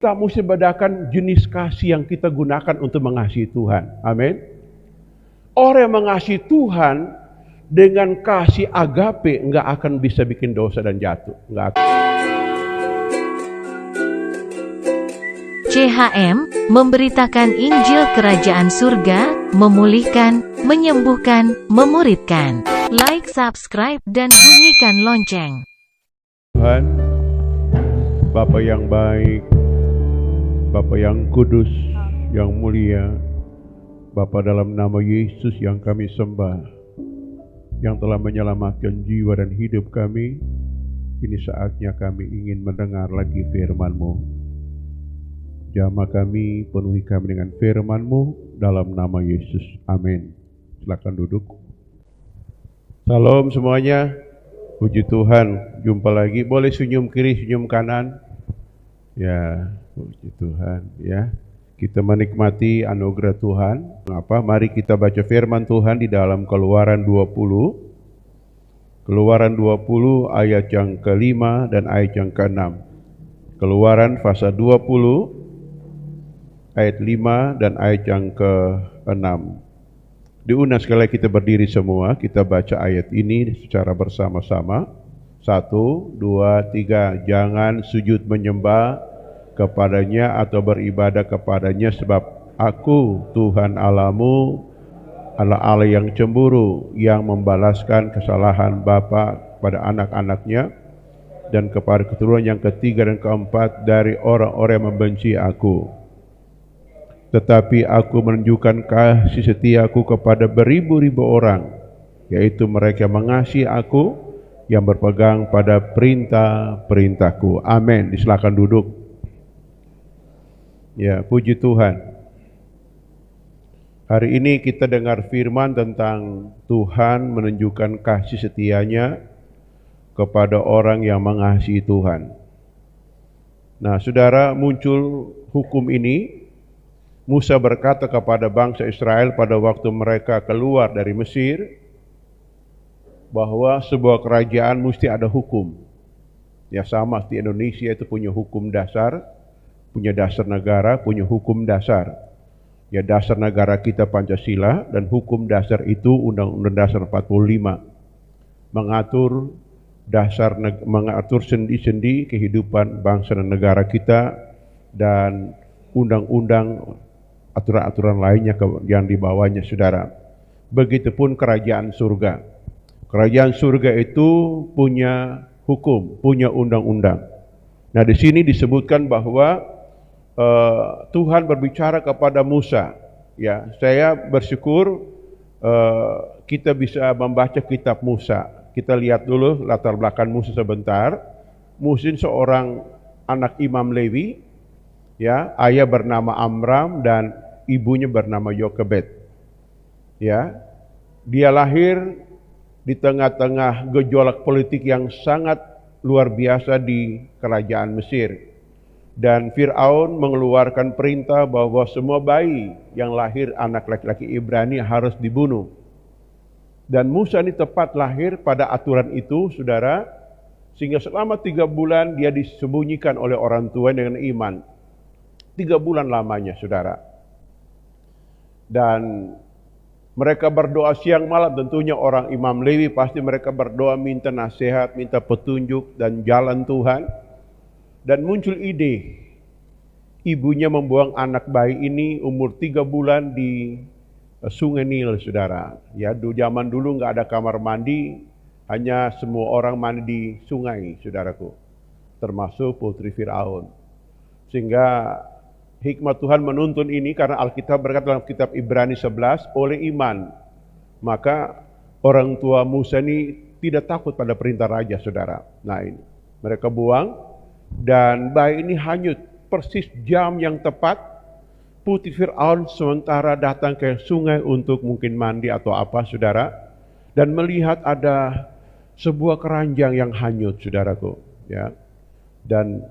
Kita mesti bedakan jenis kasih yang kita gunakan untuk mengasihi Tuhan. Amin. Orang yang mengasihi Tuhan dengan kasih agape nggak akan bisa bikin dosa dan jatuh. Nggak akan. CHM memberitakan Injil Kerajaan Surga, memulihkan, menyembuhkan, memuridkan. Like, subscribe, dan bunyikan lonceng. Tuhan, Bapa yang baik, Bapa yang kudus, yang mulia, Bapa dalam nama Yesus yang kami sembah, yang telah menyelamatkan jiwa dan hidup kami, ini saatnya kami ingin mendengar lagi firman-Mu. Jamah kami, penuhi kami dengan firman-Mu dalam nama Yesus. Amin. Silakan duduk. Salam semuanya. Puji Tuhan, jumpa lagi. Boleh senyum kiri, senyum kanan. Ya, puji Tuhan ya. Kita menikmati anugerah Tuhan. Mari kita baca firman Tuhan di dalam Keluaran 20. Keluaran 20 ayat yang ke-5 dan ayat yang ke-6. Keluaran pasal 20 ayat 5 dan ayat yang ke-6. Diundang sekali kita berdiri semua, kita baca ayat ini secara bersama-sama. 1, 2, 3. Jangan sujud menyembah kepadanya atau beribadah kepadanya, sebab aku Tuhan Allahmu, Allah yang cemburu, yang membalaskan kesalahan bapa pada anak-anaknya dan kepada keturunan yang ketiga dan keempat dari orang-orang yang membenci aku. Tetapi aku menunjukkan kasih setiaku kepada beribu-ribu orang, yaitu mereka yang mengasihi aku, yang berpegang pada perintah-perintahku. Amin. Silakan duduk. Ya, puji Tuhan. Hari ini kita dengar firman tentang Tuhan menunjukkan kasih setianya kepada orang yang mengasihi Tuhan. Nah, saudara, muncul hukum ini. Musa berkata kepada bangsa Israel pada waktu mereka keluar dari Mesir, bahwa sebuah kerajaan mesti ada hukum. Ya, sama di Indonesia itu punya hukum dasar, punya dasar negara, punya hukum dasar. Ya, dasar negara kita Pancasila, dan hukum dasar itu Undang-Undang Dasar 45. Mengatur mengatur sendi-sendi kehidupan bangsa dan negara kita, dan undang-undang aturan-aturan lainnya yang dibawanya, saudara. Begitupun kerajaan surga. Kerajaan surga itu punya hukum, punya undang-undang. Nah, di sini disebutkan bahwa Tuhan berbicara kepada Musa. Ya, saya bersyukur kita bisa membaca kitab Musa. Kita lihat dulu latar belakang Musa sebentar. Musa seorang anak Imam Lewi. Ya, ayah bernama Amram dan ibunya bernama Yokebed. Ya, dia lahir di tengah-tengah gejolak politik yang sangat luar biasa di kerajaan Mesir. Dan Fir'aun mengeluarkan perintah bahwa semua bayi yang lahir anak laki-laki Ibrani harus dibunuh. Dan Musa ini tepat lahir pada aturan itu, saudara, sehingga selama 3 bulan dia disembunyikan oleh orang tua dengan iman. 3 bulan lamanya, saudara. Dan mereka berdoa siang malam, tentunya orang Imam Lewi pasti mereka berdoa minta nasihat, minta petunjuk dan jalan Tuhan. Dan muncul ide, ibunya membuang anak bayi ini umur 3 bulan di sungai Nil, saudara. Ya, zaman dulu nggak ada kamar mandi, hanya semua orang mandi di sungai, saudaraku. Termasuk putri Fir'aun. Sehingga hikmat Tuhan menuntun ini karena Alkitab berkata dalam kitab Ibrani 11, oleh iman. Maka orang tua Musa ini tidak takut pada perintah raja, saudara. Nah, ini mereka buang dan bayi ini hanyut persis jam yang tepat. Putri Fir'aun sementara datang ke sungai untuk mungkin mandi atau apa, saudara, dan melihat ada sebuah keranjang yang hanyut, saudaraku. Ya, dan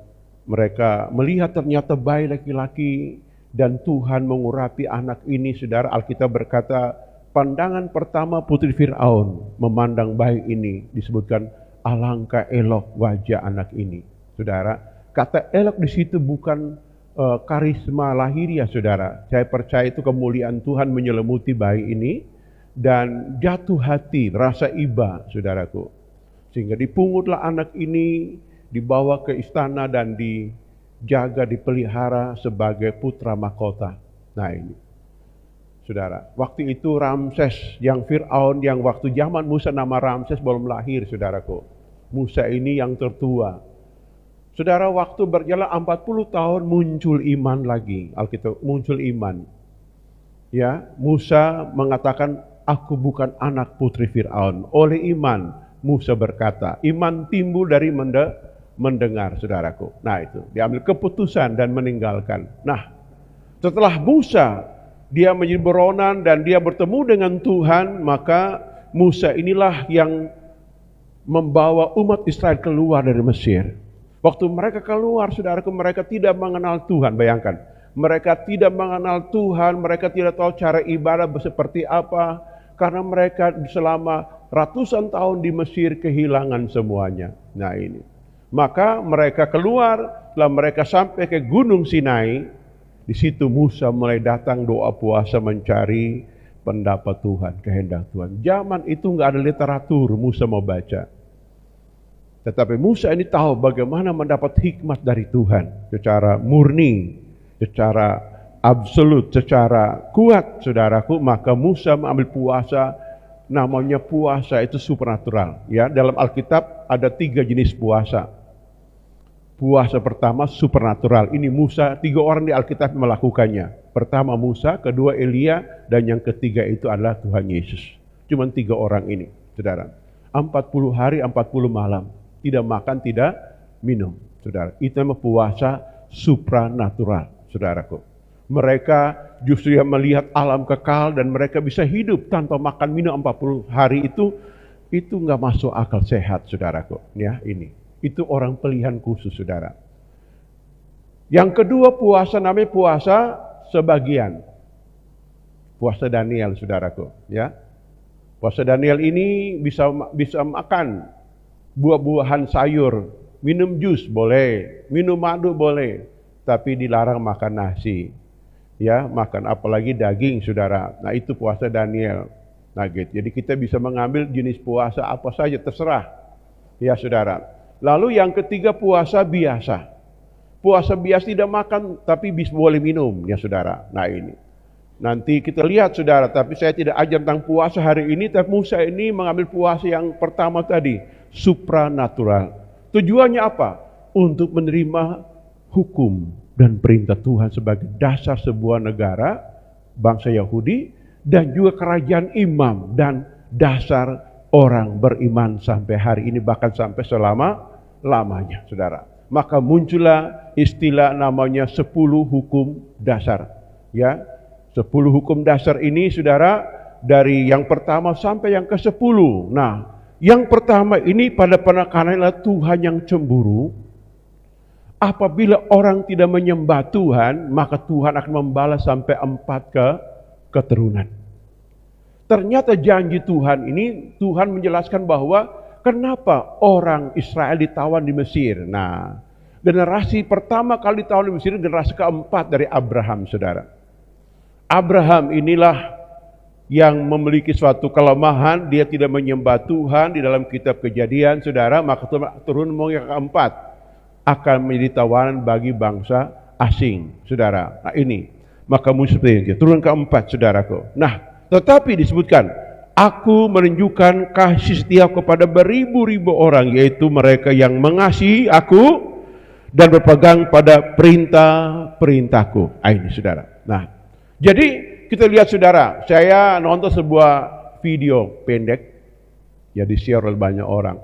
mereka melihat ternyata bayi laki-laki, dan Tuhan mengurapi anak ini, saudara. Alkitab berkata, pandangan pertama putri Fir'aun memandang bayi ini, disebutkan alangkah elok wajah anak ini. Saudara, kata elok di situ bukan karisma lahiriah, saudara. Saya percaya itu kemuliaan Tuhan menyelimuti bayi ini, dan jatuh hati, rasa iba, saudaraku. Sehingga dipungutlah anak ini, dibawa ke istana dan dijaga, dipelihara sebagai putra mahkota. Nah ini, saudara, waktu itu Ramses yang Fir'aun, yang waktu zaman Musa nama Ramses belum lahir, saudaraku. Musa ini yang tertua. Saudara, waktu berjalan 40 tahun muncul iman lagi. Alkitab muncul iman. Ya, Musa mengatakan, aku bukan anak putri Fir'aun. Oleh iman, Musa berkata, iman timbul dari mendengar, saudaraku. Nah itu, diambil keputusan dan meninggalkan. Nah, setelah Musa, dia menjadi buronan dan dia bertemu dengan Tuhan, maka Musa inilah yang membawa umat Israel keluar dari Mesir. Waktu mereka keluar, saudaraku, mereka tidak mengenal Tuhan, bayangkan. Mereka tidak mengenal Tuhan, mereka tidak tahu cara ibadah seperti apa, karena mereka selama ratusan tahun di Mesir kehilangan semuanya. Nah ini. Maka mereka keluar, setelah mereka sampai ke Gunung Sinai, di situ Musa mulai datang doa puasa mencari pendapat Tuhan, kehendak Tuhan. Zaman itu nggak ada literatur Musa mau baca. Tetapi Musa ini tahu bagaimana mendapat hikmat dari Tuhan secara murni, secara absolut, secara kuat, saudaraku. Maka Musa mengambil puasa, namanya puasa itu supernatural. Ya, dalam Alkitab ada 3 jenis puasa. Puasa pertama supernatural. Ini Musa, 3 orang di Alkitab melakukannya. Pertama Musa, kedua Elia, dan yang ketiga itu adalah Tuhan Yesus. Cuma 3 orang ini, saudara. 40 hari, 40 malam. Tidak makan, tidak minum, saudara. Itu namanya puasa supranatural, saudaraku. Mereka justru yang melihat alam kekal dan mereka bisa hidup tanpa makan minum 40 hari itu nggak masuk akal sehat, saudaraku. Ya, ini. Itu orang pilihan khusus, saudara. Yang kedua puasa namanya puasa sebagian. Puasa Daniel, saudaraku. Ya, puasa Daniel ini bisa makan buah-buahan sayur, minum jus boleh, minum madu boleh, tapi dilarang makan nasi. Ya, makan apalagi daging, saudara. Nah itu puasa Daniel. Nah gitu. Jadi kita bisa mengambil jenis puasa apa saja, terserah. Ya, saudara. Lalu yang ketiga puasa biasa. Puasa biasa tidak makan tapi bisa boleh minum, ya saudara. Nah ini. Nanti kita lihat, saudara, tapi saya tidak ajar tentang puasa hari ini, tapi Musa ini mengambil puasa yang pertama tadi, supranatural. Tujuannya apa? Untuk menerima hukum dan perintah Tuhan sebagai dasar sebuah negara, bangsa Yahudi, dan juga kerajaan imam dan dasar orang beriman sampai hari ini, bahkan sampai selama-lamanya, saudara. Maka muncullah istilah namanya 10 hukum dasar. Ya, 10 hukum dasar ini, saudara, dari yang pertama sampai yang ke-10. Nah, yang pertama ini pada penekanannya Tuhan yang cemburu. Apabila orang tidak menyembah Tuhan, maka Tuhan akan membalas sampai 4 keturunan. Ternyata janji Tuhan ini, Tuhan menjelaskan bahwa kenapa orang Israel ditawan di Mesir. Nah, generasi pertama kali ditawan di Mesir, generasi keempat dari Abraham, saudara. Abraham inilah yang memiliki suatu kelemahan, dia tidak menyembah Tuhan di dalam kitab Kejadian, saudara, maka turun yang keempat akan menjadi tawanan bagi bangsa asing, saudara. Nah ini, maka musuh turun keempat, saudaraku. Nah, tetapi disebutkan, aku menunjukkan kasih setia kepada beribu-ribu orang, yaitu mereka yang mengasihi aku dan berpegang pada perintah-perintahku. Ini, saudara. Nah, jadi kita lihat, saudara, saya nonton sebuah video pendek, ya di-share oleh banyak orang.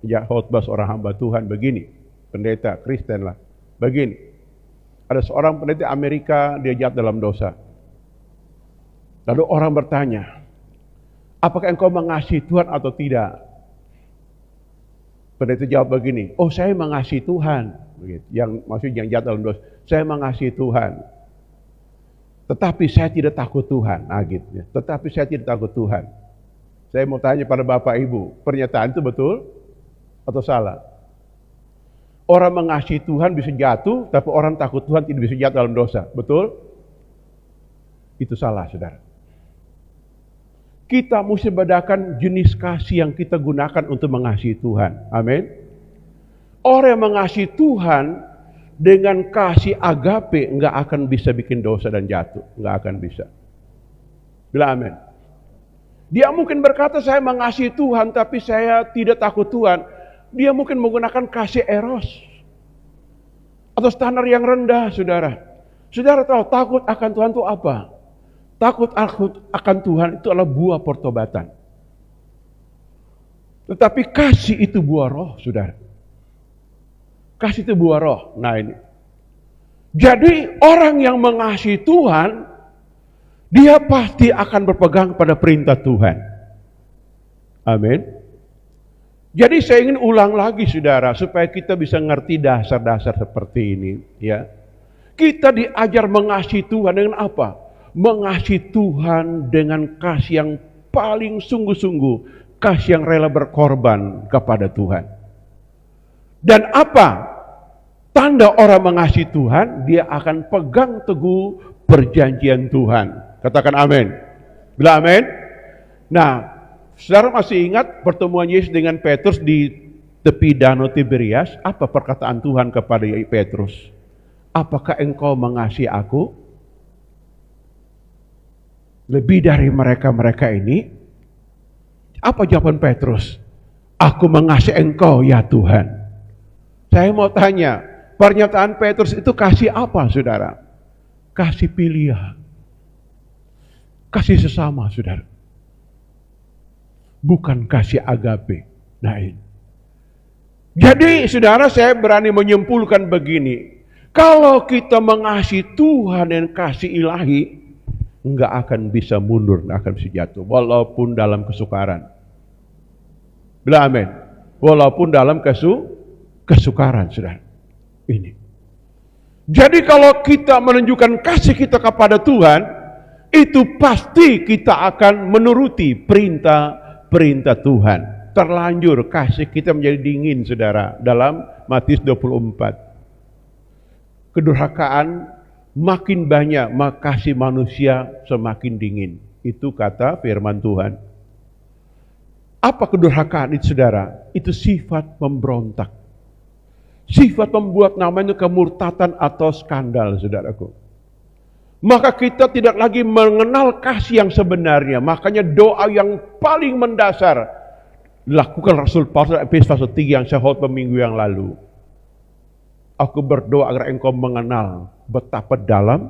Ya, khotbah seorang hamba Tuhan begini, pendeta Kristen lah, begini. Ada seorang pendeta Amerika, dia jatuh dalam dosa. Lalu orang bertanya, apakah engkau mengasihi Tuhan atau tidak? Pendeta jawab begini, oh saya mengasihi Tuhan. Begitu. Yang maksudnya yang jatuh dalam dosa, saya mengasihi Tuhan. Tetapi saya tidak takut Tuhan. Nah gitu ya. Tetapi saya tidak takut Tuhan. Saya mau tanya pada Bapak Ibu, pernyataan itu betul atau salah? Orang mengasihi Tuhan bisa jatuh, tapi orang takut Tuhan tidak bisa jatuh dalam dosa. Betul? Itu salah, saudara. Kita mesti bedakan jenis kasih yang kita gunakan untuk mengasihi Tuhan. Amin. Orang yang mengasihi Tuhan dengan kasih agape nggak akan bisa bikin dosa dan jatuh. Nggak akan bisa. Bilang amin. Dia mungkin berkata saya mengasihi Tuhan tapi saya tidak takut Tuhan. Dia mungkin menggunakan kasih eros. Atau standar yang rendah, saudara. Saudara tahu takut akan Tuhan itu apa? Takut akan Tuhan itu adalah buah pertobatan. Tetapi kasih itu buah roh, saudara. Kasih itu buah roh. Nah ini. Jadi orang yang mengasihi Tuhan, dia pasti akan berpegang pada perintah Tuhan. Amin. Jadi saya ingin ulang lagi, saudara, supaya kita bisa ngerti dasar-dasar seperti ini. Ya, kita diajar mengasihi Tuhan dengan apa? Mengasihi Tuhan dengan kasih yang paling sungguh-sungguh, kasih yang rela berkorban kepada Tuhan. Dan apa tanda orang mengasihi Tuhan? Dia akan pegang teguh perjanjian Tuhan. Katakan amin. Bila amin. Nah, saudara masih ingat pertemuan Yesus dengan Petrus di tepi danau Tiberias? Apa perkataan Tuhan kepada Petrus? Apakah engkau mengasihi aku lebih dari mereka-mereka ini? Apa jawaban Petrus? Aku mengasihi engkau ya Tuhan. Saya mau tanya, pernyataan Petrus itu kasih apa, saudara? Kasih pilihan. Kasih sesama, saudara. Bukan kasih agape. Nah ini. Jadi saudara, saya berani menyimpulkan begini. Kalau kita mengasihi Tuhan dan kasih ilahi, nggak akan bisa mundur, nggak akan bisa jatuh. Walaupun dalam kesukaran. Bila amin. Walaupun dalam kesukaran, saudara. Ini. Jadi kalau kita menunjukkan kasih kita kepada Tuhan, itu pasti kita akan menuruti perintah Tuhan. Terlanjur kasih kita menjadi dingin, saudara, dalam Matius 24. Kedurhakaan makin banyak, maka kasih manusia semakin dingin. Itu kata firman Tuhan. Apa kedurhakaan itu, saudara? Itu sifat memberontak. Sifat membuat namanya kemurtatan atau skandal, saudaraku. Maka kita tidak lagi mengenal kasih yang sebenarnya. Makanya doa yang paling mendasar lakukan Rasul Paulus Efesus pasal 3 yang saya khotbah minggu yang lalu. Aku berdoa agar engkau mengenal betapa dalam,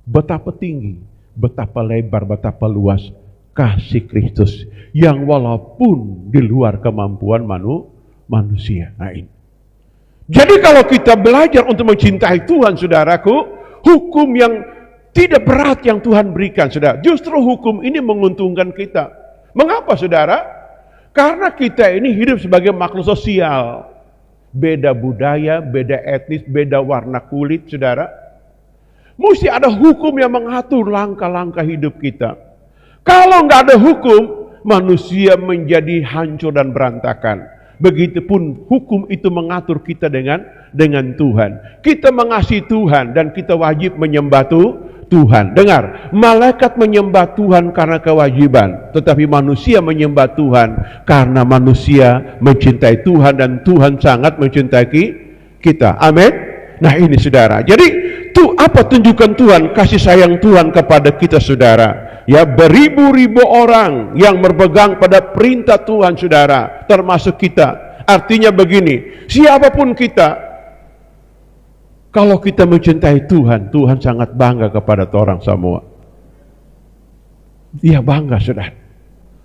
betapa tinggi, betapa lebar, betapa luas kasih Kristus yang walaupun di luar kemampuan manusia. Nah ini. Jadi kalau kita belajar untuk mencintai Tuhan, saudaraku, hukum yang tidak berat yang Tuhan berikan, saudara. Justru hukum ini menguntungkan kita. Mengapa, saudara? Karena kita ini hidup sebagai makhluk sosial. Beda budaya, beda etnis, beda warna kulit, saudara. Mesti ada hukum yang mengatur langkah-langkah hidup kita. Kalau nggak ada hukum, manusia menjadi hancur dan berantakan. Begitupun hukum itu mengatur kita dengan Tuhan. Kita mengasihi Tuhan dan kita wajib menyembah Tuhan. Dengar, malaikat menyembah Tuhan karena kewajiban, tetapi manusia menyembah Tuhan karena manusia mencintai Tuhan dan Tuhan sangat mencintai kita. Amin. Nah ini, saudara. Jadi apa tunjukkan Tuhan, kasih sayang Tuhan kepada kita, saudara? Ya, beribu-ribu orang yang berpegang pada perintah Tuhan, saudara, termasuk kita. Artinya begini, siapapun kita, kalau kita mencintai Tuhan, Tuhan sangat bangga kepada orang semua. Dia bangga, saudara.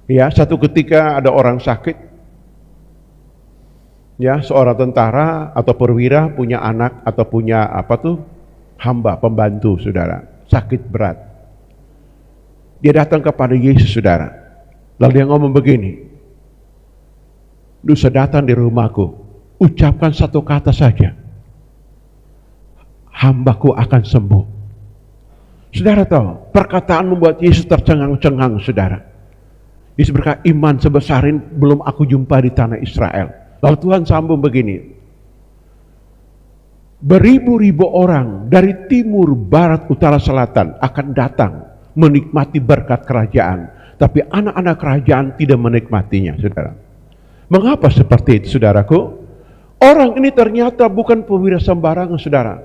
Ya, satu ketika ada orang sakit. Ya, seorang tentara atau perwira punya anak atau punya hamba, pembantu, saudara, sakit berat. Dia datang kepada Yesus, saudara. Lalu dia ngomong begini, "Lu datang di rumahku, ucapkan satu kata saja, hambaku akan sembuh." Saudara tahu, perkataan membuat Yesus tercengang-cengang, saudara. Yesus berkata, iman sebesar ini belum aku jumpa di tanah Israel. Lalu Tuhan sambung begini, beribu-ribu orang dari timur, barat, utara, selatan akan datang menikmati berkat kerajaan. Tapi anak-anak kerajaan tidak menikmatinya, saudara. Mengapa seperti itu, saudaraku? Orang ini ternyata bukan perwira sembarangan, saudara.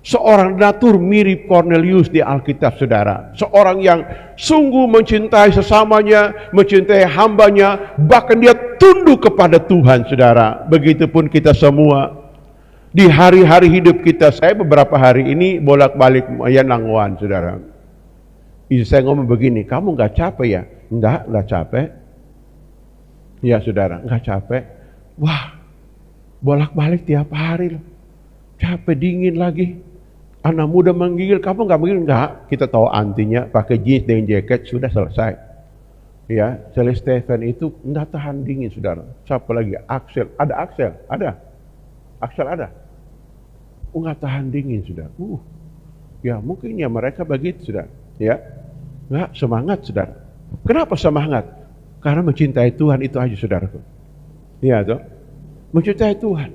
Seorang natur mirip Cornelius di Alkitab, saudara. Seorang yang sungguh mencintai sesamanya, mencintai hambanya, bahkan dia tunduk kepada Tuhan, saudara. Begitupun kita semua. Di hari-hari hidup kita, saya beberapa hari ini bolak-balik Yanangwan, saudara. Istri saya ngomong begini, kamu gak capek ya? Enggak capek. Ya saudara, enggak capek. Wah, bolak-balik tiap hari loh. Capek, dingin lagi. Anak muda menggigil, kamu gak menggigil? Enggak, kita tahu antinya, pakai jeans dengan jaket, sudah selesai. Ya, Sally Stephen itu enggak tahan dingin, saudara. Siapa lagi? Axel, ada Axel? Ada. Axel ada. Enggak tahan dingin, saudara. Ya mungkin ya mereka begitu, saudara. Ya, enggak semangat, saudara. Kenapa semangat? Karena mencintai Tuhan itu aja, saudaraku. Iya toh, mencintai Tuhan.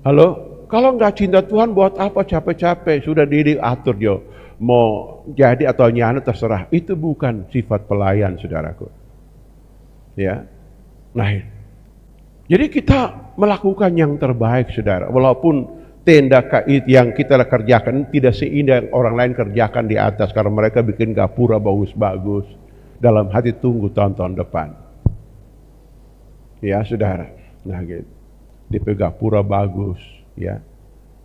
Halo? Kalau nggak cinta Tuhan, buat apa capek-capek? Sudah diatur dia mau jadi atau nyana terserah. Itu bukan sifat pelayan, saudaraku. Ya, nah, jadi kita melakukan yang terbaik, saudara. Walaupun tenda kait yang kita kerjakan tidak seindah yang orang lain kerjakan di atas, karena mereka bikin gapura bagus-bagus. Dalam hati tunggu tahun-tahun depan. Ya, saudara. Nah, gitu. Di gapura bagus. Ya,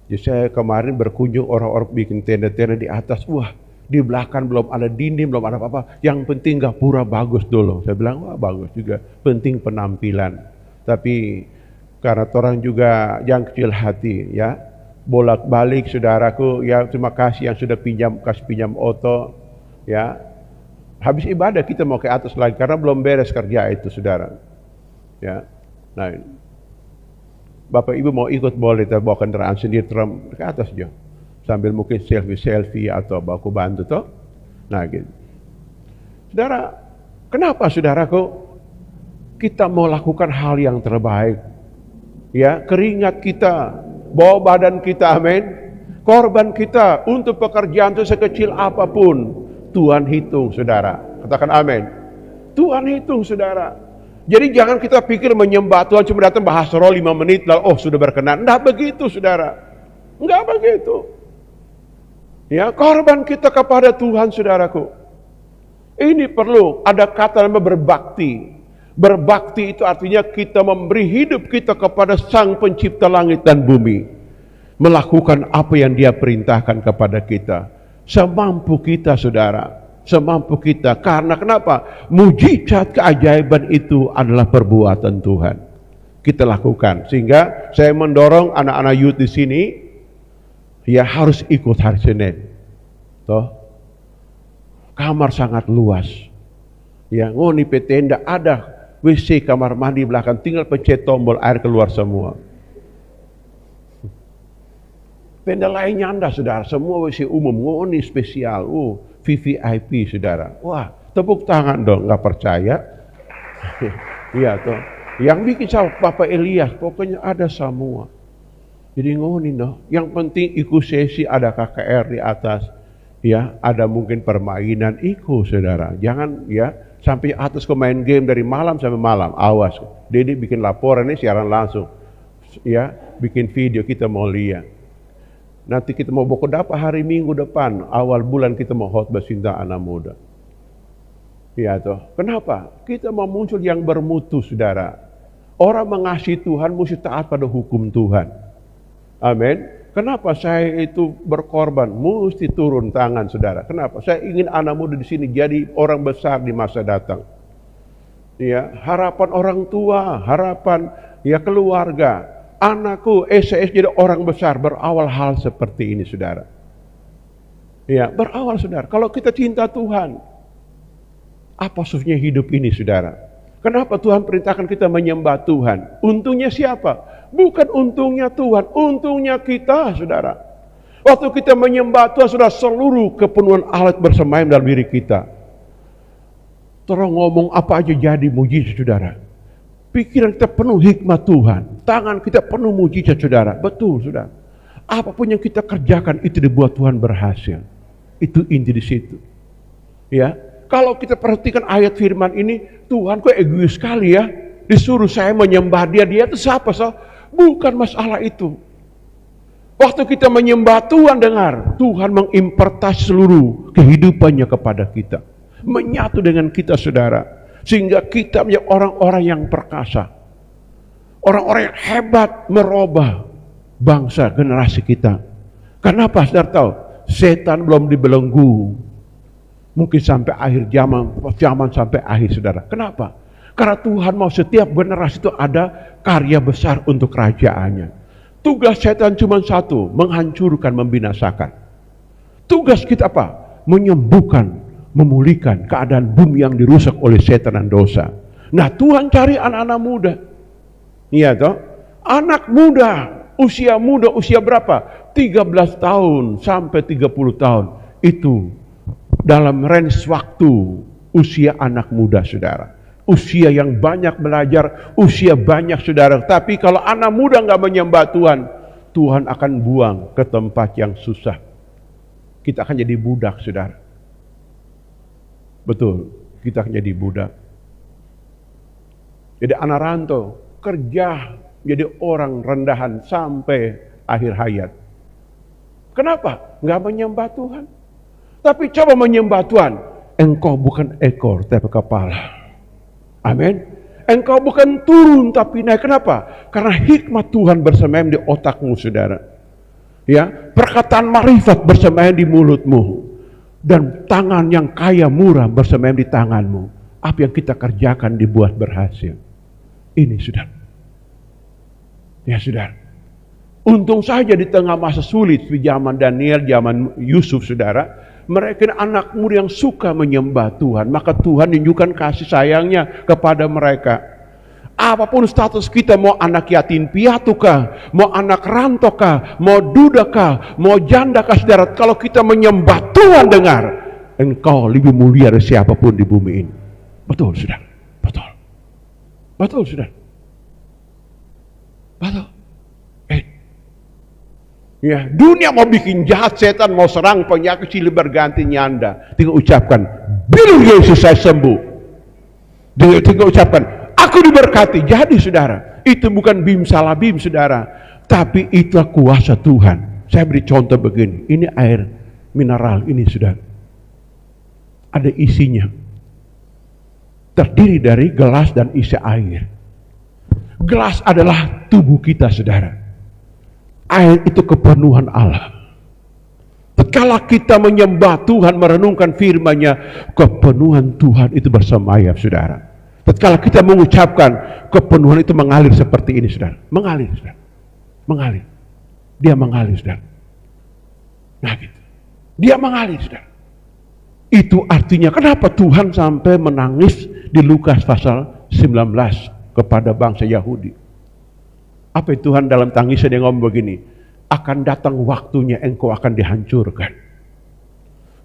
jadi saya kemarin berkunjung orang-orang bikin tenda-tenda di atas, wah di belakang belum ada dinding, belum ada apa-apa, yang penting gapura bagus dulu. Saya bilang, wah bagus juga, penting penampilan. Tapi karena orang juga yang kecil hati, ya bolak-balik, saudaraku, ya terima kasih yang sudah kasih pinjam oto, ya habis ibadah kita mau ke atas lagi karena belum beres kerja itu, saudara. Ya, nah Bapak Ibu mau ikut boleh, kita bawa kendaraan sendiri ke atas aja. Sambil mungkin selfie atau baku bantu toh. Nah gitu. Saudara, kenapa saudaraku kita mau lakukan hal yang terbaik? Ya, keringat kita, bawa badan kita, amin. Korban kita untuk pekerjaan itu sekecil apapun, Tuhan hitung, saudara. Katakan amin. Tuhan hitung, saudara. Jadi jangan kita pikir menyembah Tuhan cuma datang bahas roh 5 menit lalu oh sudah berkenan. Enggak begitu, saudara. Enggak begitu. Ya, korban kita kepada Tuhan, saudaraku. Ini perlu ada kata namanya berbakti. Berbakti itu artinya kita memberi hidup kita kepada Sang Pencipta langit dan bumi. Melakukan apa yang Dia perintahkan kepada kita. Semampu kita, saudara. Semampu kita. Karena kenapa? Mujizat keajaiban itu adalah perbuatan Tuhan. Kita lakukan. Sehingga saya mendorong anak-anak youth di sini ya harus ikut hari Senin. Toh, kamar sangat luas. Ya, ngoni tenda ada WC, kamar mandi belakang, tinggal pencet tombol air keluar semua. Tenda lainnya Anda, saudara, semua WC umum, ngoni spesial. VVIP, saudara. Wah, tepuk tangan dong, nggak percaya? Iya toh. Yang bikin sama Bapak Elias, pokoknya ada semua. Jadi ngoni noh. Yang penting ikut sesi, ada KKR di atas. Ya, ada mungkin permainan, ikut, saudara. Jangan ya sampai atas ke main game dari malam sampai malam. Awas. Dedi bikin laporan ini siaran langsung. Ya, bikin video kita mau lihat. Nanti kita mau bawa dapat hari Minggu depan, awal bulan kita mau khotbah cinta anak muda. Ya toh. Kenapa? Kita mau muncul yang bermutu, saudara. Orang mengasihi Tuhan mesti taat pada hukum Tuhan. Amin. Kenapa saya itu berkorban? Mesti turun tangan, saudara. Kenapa? Saya ingin anak muda di sini jadi orang besar di masa datang. Ya, harapan orang tua, harapan ya keluarga. Anakku SES jadi orang besar, berawal hal seperti ini, saudara. Ya, berawal, saudara. Kalau kita cinta Tuhan, apa susahnya hidup ini, saudara? Kenapa Tuhan perintahkan kita menyembah Tuhan? Untungnya siapa? Bukan untungnya Tuhan, untungnya kita, saudara. Waktu kita menyembah Tuhan, sudah seluruh kepenuhan alat bersemayam dalam diri kita. Terus ngomong apa aja jadi mujizat, saudara. Pikiran kita penuh hikmat Tuhan. Tangan kita penuh mujizat, saudara. Betul, saudara. Apapun yang kita kerjakan itu dibuat Tuhan berhasil. Itu inti di situ. Ya, kalau kita perhatikan ayat firman ini, Tuhan kok egois sekali ya. Disuruh saya menyembah dia itu siapa? Bukan masalah itu. Waktu kita menyembah Tuhan, dengar, Tuhan mengimpartasi seluruh kehidupannya kepada kita. Menyatu dengan kita, saudara. Sehingga kita menjadi orang-orang yang perkasa. Orang-orang yang hebat merubah bangsa generasi kita. Kenapa, saudara tahu? Setan belum dibelenggu. Mungkin sampai akhir zaman sampai akhir, saudara. Kenapa? Karena Tuhan mau setiap generasi itu ada karya besar untuk kerajaannya. Tugas setan cuma satu, menghancurkan, membinasakan. Tugas kita apa? Menyembuhkan, memulihkan keadaan bumi yang dirusak oleh setan dan dosa. Nah, Tuhan cari anak-anak muda. Iya toh? Anak muda, usia berapa? 13 tahun sampai 30 tahun. Itu dalam range waktu usia anak muda, saudara. Usia yang banyak belajar, usia banyak, saudara. Tapi kalau anak muda nggak menyembah Tuhan, Tuhan akan buang ke tempat yang susah. Kita akan jadi budak, saudara. Betul, kita akan jadi budak. Jadi anak rantau, kerja jadi orang rendahan sampai akhir hayat. Kenapa? Nggak menyembah Tuhan. Tapi coba menyembah Tuhan, engkau bukan ekor tapi kepala. Amin. Engkau bukan turun tapi naik. Kenapa? Karena hikmat Tuhan bersemayam di otakmu, saudara. Ya, perkataan marifat bersemayam di mulutmu. Dan tangan yang kaya murah bersemayam di tanganmu. Apa yang kita kerjakan dibuat berhasil. Ini, saudara. Ya, saudara. Untung saja di tengah masa sulit di zaman Daniel, zaman Yusuf, saudara, mereka anak muda yang suka menyembah Tuhan. Maka Tuhan tunjukkan kasih sayangnya kepada mereka. Apapun status kita, mau anak yatim piatu kah, mau anak rantau kah, mau duda kah, mau janda kah, saudara. Kalau kita menyembah Tuhan, dengar, engkau lebih mulia dari siapapun di bumi ini. Betul, saudara. Betul. Betul, saudara. Betul. Ya, dunia mau bikin jahat, setan mau serang, penyakit silih berganti nyanda. Tinggal ucapkan, bilang Yesus saya sembuh. Tinggal ucapkan, aku diberkati. Jadi, saudara, itu bukan bim salah bim, saudara. Tapi itulah kuasa Tuhan. Saya beri contoh begini. Ini air mineral ini, saudara. Ada isinya. Terdiri dari gelas dan isi air. Gelas adalah tubuh kita, saudara. Air itu kepenuhan Allah. Tatkala kita menyembah Tuhan, merenungkan firman-Nya, kepenuhan Tuhan itu bersemayam, saudara. Tatkala kita mengucapkan, kepenuhan itu mengalir seperti ini, saudara. Mengalir, saudara. Mengalir. Dia mengalir, saudara. Nah, gitu. Dia mengalir, saudara. Itu artinya kenapa Tuhan sampai menangis di Lukas pasal 19 kepada bangsa Yahudi. Apa itu Tuhan dalam tangisnya dia ngomong begini, akan datang waktunya engkau akan dihancurkan.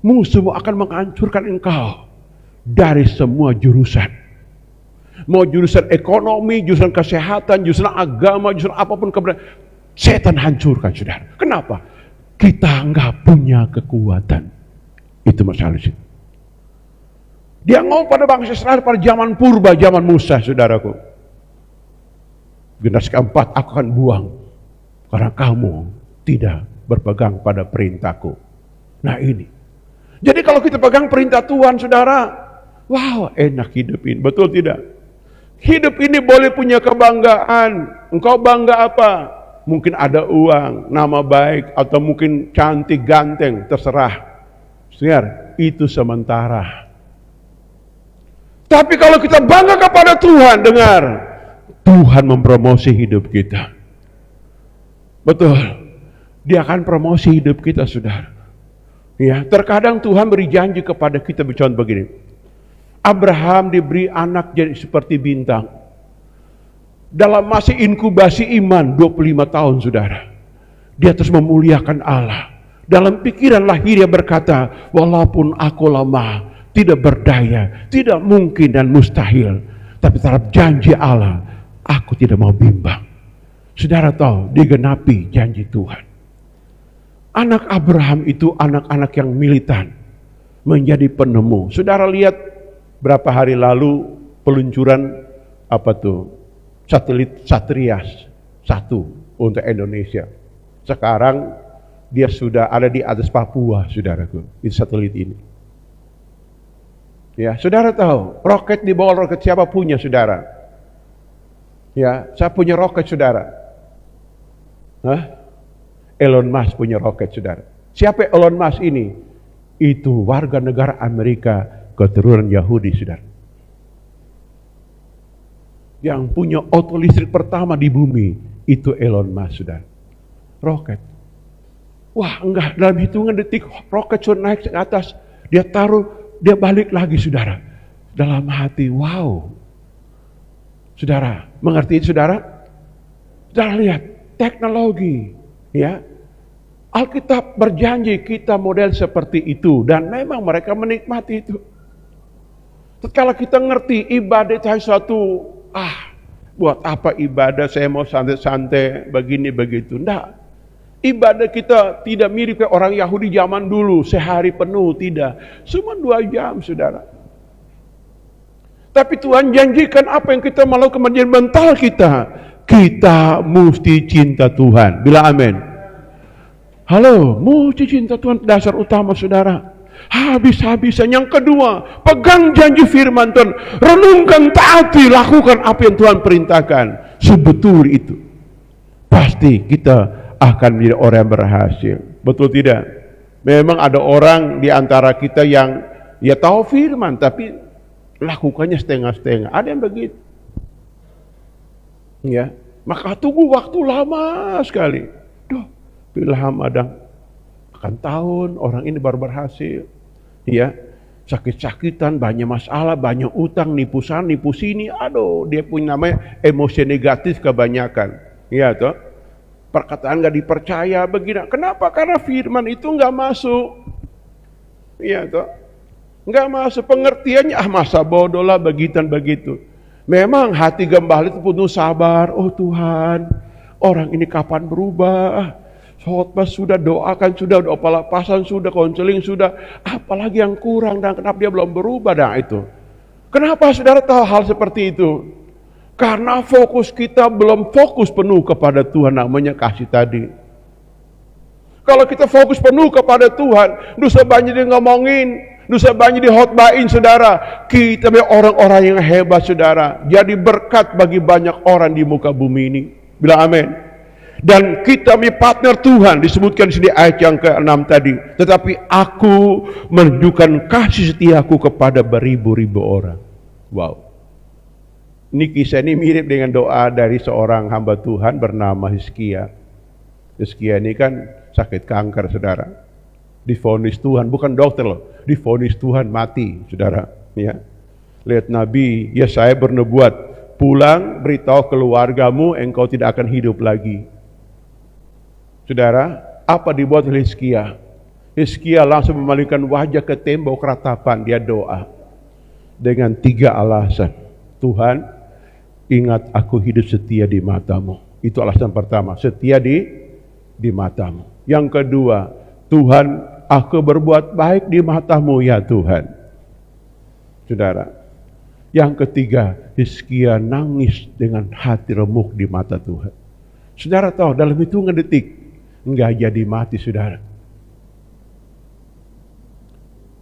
Musuhmu akan menghancurkan engkau dari semua jurusan. Mau jurusan ekonomi, jurusan kesehatan, jurusan agama, jurusan apapun kebenaran, setan hancurkan, saudara. Kenapa? Kita nggak punya kekuatan. Itu masalah sih. Dia ngomong pada bangsa Israel pada zaman purba, zaman Musa, saudaraku. Generasi keempat aku akan buang karena kamu tidak berpegang pada perintahku. Nah ini. Jadi kalau kita pegang perintah Tuhan, saudara, wow, enak hidup ini. Betul tidak? Hidup ini boleh punya kebanggaan. Engkau bangga apa? Mungkin ada uang, nama baik, atau mungkin cantik, ganteng, terserah. Saudara, itu sementara. Tapi kalau kita bangga kepada Tuhan, dengar, Tuhan mempromosi hidup kita. Betul. Dia akan promosi hidup kita, saudara. Ya, terkadang Tuhan beri janji kepada kita, contoh begini. Abraham diberi anak jadi seperti bintang. Dalam masa inkubasi iman 25 tahun, saudara. Dia terus memuliakan Allah. Dalam pikiran lahir dia berkata, walaupun aku lemah, tidak berdaya, tidak mungkin dan mustahil, tapi terhadap janji Allah, aku tidak mau bimbang. Saudara tahu, digenapi janji Tuhan. Anak Abraham itu anak-anak yang militan, menjadi penemu. Saudara lihat berapa hari lalu peluncuran satelit Satrias 1 untuk Indonesia. Sekarang dia sudah ada di atas Papua, saudaraku, di satelit ini. Ya, saudara tahu, roket di bawah roket siapa punya, saudara? Ya, saya punya roket, saudara. Elon Musk punya roket, saudara. Siapa Elon Musk ini? Itu warga negara Amerika keturunan Yahudi, saudara. Yang punya auto listrik pertama di bumi itu Elon Musk, saudara. Roket. Wah, enggak, dalam hitungan detik roket sudah naik ke atas, dia taruh, dia balik lagi, saudara. Dalam hati, wow. Saudara, mengerti itu, saudara? Saudara lihat, teknologi, ya. Alkitab berjanji kita model seperti itu, dan memang mereka menikmati itu. Kalau kita ngerti ibadah itu suatu, buat apa ibadah, saya mau santai-santai begini begitu. Enggak. Ibadah kita tidak mirip kayak orang Yahudi zaman dulu, sehari penuh, tidak. Cuma 2 jam, saudara. Tapi Tuhan janjikan apa yang kita melakukan menjadi mental kita. Kita mesti cinta Tuhan. Bila amin. Halo, mesti cinta Tuhan, dasar utama, saudara. Habis-habisan. Yang kedua, pegang janji firman Tuhan. Renungkan, taati, lakukan apa yang Tuhan perintahkan. Sebetul itu. Pasti kita akan menjadi orang yang berhasil. Betul tidak? Memang ada orang di antara kita yang ya tahu firman, tapi lakukannya setengah-setengah. Ada yang begitu. Ya, maka tunggu waktu lama sekali. Ilham ada akan tahun orang ini baru berhasil, ya, sakit-sakitan, banyak masalah, banyak utang, nipu sana, nipu sini, aduh, dia punya namanya emosi negatif kebanyakan, ya toh, perkataan nggak dipercaya, begini, kenapa? Karena firman itu nggak masuk, ya toh, nggak masuk, pengertiannya masa bodoh lah, begitu. Memang hati gembala itu penuh sabar, oh Tuhan, orang ini kapan berubah? Khotbah sudah, doakan sudah, doa palapasan sudah, konseling sudah, apalagi yang kurang dan kenapa dia belum berubah dah itu. Kenapa saudara tahu hal seperti itu? Karena fokus kita belum fokus penuh kepada Tuhan, namanya kasih tadi. Kalau kita fokus penuh kepada Tuhan, dosa banyak dia ngomongin, dosa banyak dihotbahin, saudara. Kita punya orang-orang yang hebat, saudara. Jadi berkat bagi banyak orang di muka bumi ini. Bilang amin. Dan kita punya partner Tuhan, disebutkan di sini ayat yang ke-6 tadi. Tetapi aku menunjukkan kasih setiaku kepada beribu-ribu orang. Wow. Ini kisah ini mirip dengan doa dari seorang hamba Tuhan bernama Hizkia. Hizkia ini kan sakit kanker, saudara. Divonis Tuhan, bukan dokter loh. Divonis Tuhan mati, saudara. Ya. Lihat Nabi Yesaya bernubuat, pulang beritahu keluargamu engkau tidak akan hidup lagi. Saudara, apa dibuat oleh Hizkia? Hizkia langsung memalingkan wajah ke tembok ratapan, dia doa dengan 3 alasan. Tuhan, ingat aku hidup setia di matamu. Itu alasan pertama, setia di matamu. Yang kedua, Tuhan, aku berbuat baik di matamu ya Tuhan. Saudara, yang ketiga, Hizkia nangis dengan hati remuk di mata Tuhan. Saudara tahu, dalam hitungan detik enggak jadi mati, saudara.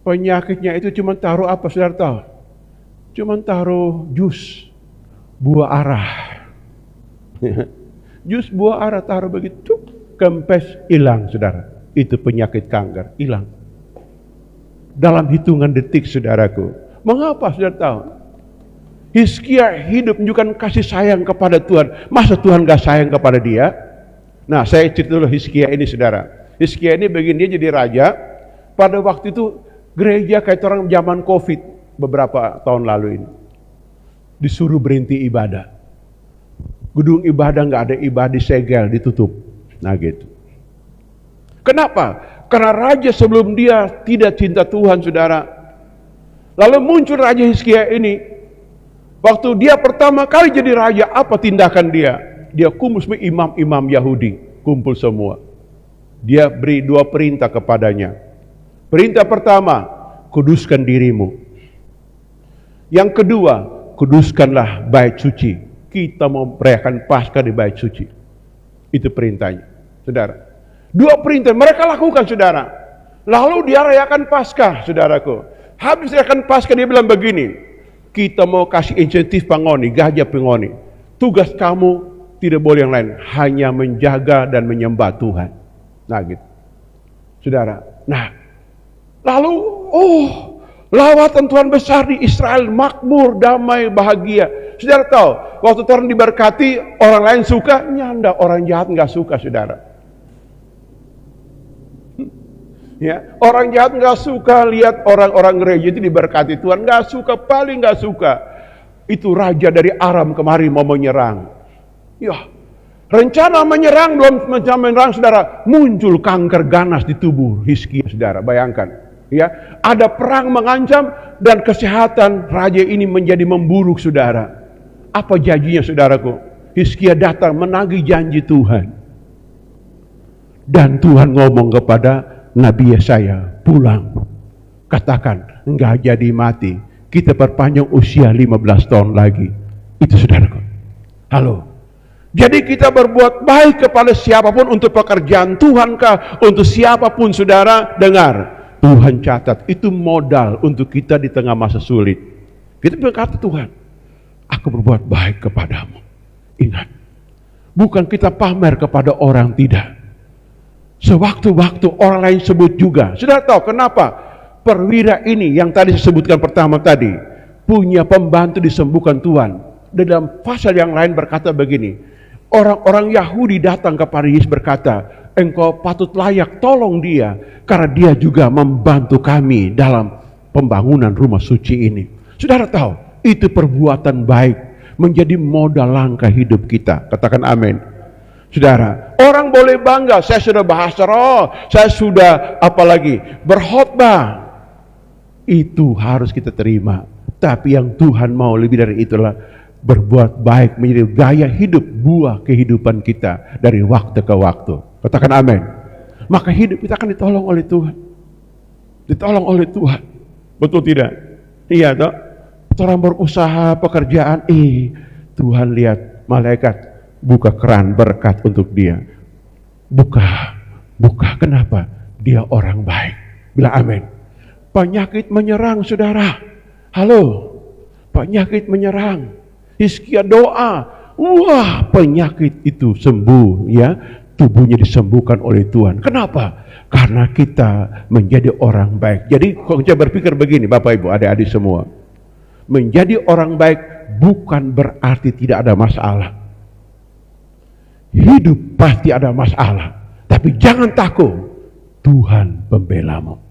Penyakitnya itu cuma taruh apa, saudara tahu? Cuma taruh jus buah arah. Jus buah arah taruh begitu, kempes hilang, saudara. Itu penyakit kanker, hilang. Dalam hitungan detik, saudaraku. Mengapa, saudara tahu? Hizkia hidup menunjukkan kasih sayang kepada Tuhan. Masa Tuhan gak sayang kepada dia? Nah, saya cerita dulu Hizkia ini, saudara. Hizkia ini begini, dia jadi raja. Pada waktu itu gereja kayak orang zaman Covid beberapa tahun lalu ini disuruh berhenti ibadah. Gedung ibadah nggak ada ibadah, segel, ditutup. Nah gitu. Kenapa? Karena raja sebelum dia tidak cinta Tuhan, saudara. Lalu muncul raja Hizkia ini. Waktu dia pertama kali jadi raja, apa tindakan dia? Dia kumpul semua imam-imam Yahudi, kumpul semua. Dia beri 2 perintah kepadanya. Perintah pertama, kuduskan dirimu. Yang kedua, kuduskanlah bait suci. Kita mau merayakan Paskah di bait suci. Itu perintahnya, saudara. 2 perintah mereka lakukan, saudara. Lalu dia rayakan Paskah, saudaraku. Habis rayakan Paskah dia bilang begini, kita mau kasih insentif pangoni, gaji pangoni. Tugas kamu tidak boleh yang lain, hanya menjaga dan menyembah Tuhan. Nah gitu, saudara. Nah, lalu lawatan Tuhan besar di Israel, makmur, damai, bahagia. Saudara tahu, waktu Tuhan diberkati, orang lain suka, nyanda orang jahat nggak suka, saudara. Ya, orang jahat nggak suka lihat orang-orang gereja itu diberkati Tuhan, nggak suka, paling nggak suka. Itu raja dari Aram kemari mau menyerang. Ya, rencana menyerang, belum menyerang, saudara, muncul kanker ganas di tubuh Hizkia, saudara. Bayangkan, ya, ada perang mengancam dan kesehatan raja ini menjadi memburuk, saudara. Apa janjinya, saudaraku? Hizkia datang menagih janji Tuhan. Dan Tuhan ngomong kepada Nabi Yesaya, pulang, katakan enggak jadi mati, kita perpanjang usia 15 tahun lagi. Itu, saudaraku. Halo. Jadi kita berbuat baik kepada siapapun untuk pekerjaan Tuhan kah, untuk siapapun, saudara, dengar. Tuhan catat, itu modal untuk kita di tengah masa sulit. Kita berkata, Tuhan, aku berbuat baik kepadamu. Ingat, bukan kita pamer kepada orang, tidak. Sewaktu-waktu orang lain sebut juga. Saudara tahu kenapa? Perwira ini yang tadi saya sebutkan pertama tadi, punya pembantu disembuhkan Tuhan. Dalam pasal yang lain berkata begini, orang-orang Yahudi datang kepada Yesus berkata, engkau patut layak tolong dia, karena dia juga membantu kami dalam pembangunan rumah suci ini. Saudara tahu, itu perbuatan baik, menjadi modal langkah hidup kita. Katakan amin. Saudara, orang boleh bangga, saya sudah bahasa roh, saya sudah apalagi berkhotbah. Itu harus kita terima. Tapi yang Tuhan mau lebih dari itulah berbuat baik menjadi gaya hidup, buah kehidupan kita dari waktu ke waktu. Katakan amin. Maka hidup kita akan ditolong oleh Tuhan. Ditolong oleh Tuhan. Betul tidak? Iya toh? Orang berusaha pekerjaan, Tuhan lihat malaikat buka keran berkat untuk dia. Buka. Kenapa? Dia orang baik. Bilang amin. Penyakit menyerang, saudara. Halo. Penyakit menyerang. Hizkia doa, wah, penyakit itu sembuh, ya, tubuhnya disembuhkan oleh Tuhan. Kenapa? Karena kita menjadi orang baik. Jadi kalau kita berpikir begini, Bapak Ibu, adik-adik semua, menjadi orang baik bukan berarti tidak ada masalah. Hidup pasti ada masalah, tapi jangan takut, Tuhan pembelamu.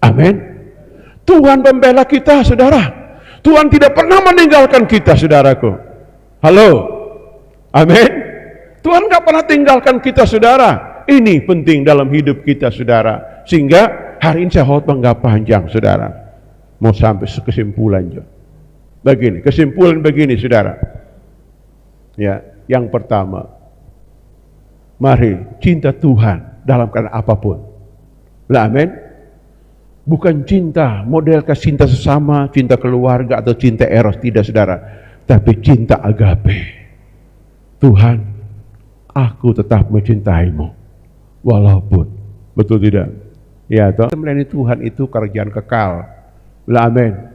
Amin. Tuhan pembela kita, saudara. Tuhan tidak pernah meninggalkan kita, saudaraku. Halo, amin. Tuhan gak pernah tinggalkan kita, saudara. Ini penting dalam hidup kita, saudara. Sehingga hari ini saya khotbah gak panjang, saudara. Mau sampai kesimpulan juga. Begini, kesimpulan begini, saudara. Ya, yang pertama, mari cinta Tuhan dalam keadaan apapun. Lah, amin. Bukan cinta, model cinta sesama, cinta keluarga atau cinta eros, tidak, saudara. Tapi cinta agape. Tuhan, aku tetap mencintaimu. Walaupun, betul tidak? Ya, toh melayani Tuhan itu kerjaan kekal. Amin.